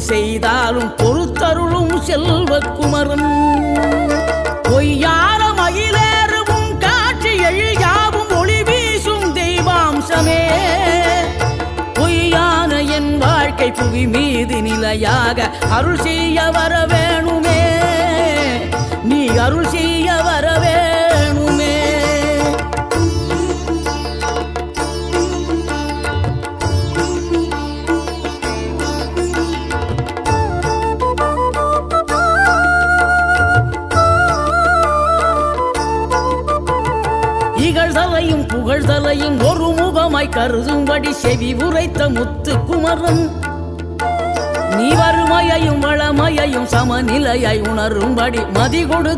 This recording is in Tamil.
செய்தாலும் பொறுத்தருளும் செல்வக்குமரன் பொய்யான மயிலேறவும் காட்சி எழியாவும் ஒளி வீசும் தெய்வாம்சமே பொய்யான என் வாழ்க்கை புவி மீது நிலையாக அருள் செய்ய வர வேணுமே நீ அருள் செய்ய வர வேணுமே இகழ்தலையும் புகழ்தலையும் ஒரு முகமாய் கருதும்படி செவி உரைத்த முத்து குமரன் நீ வறுமையையும் வளமையையும் சமநிலையை உணரும்படி மதி கொடு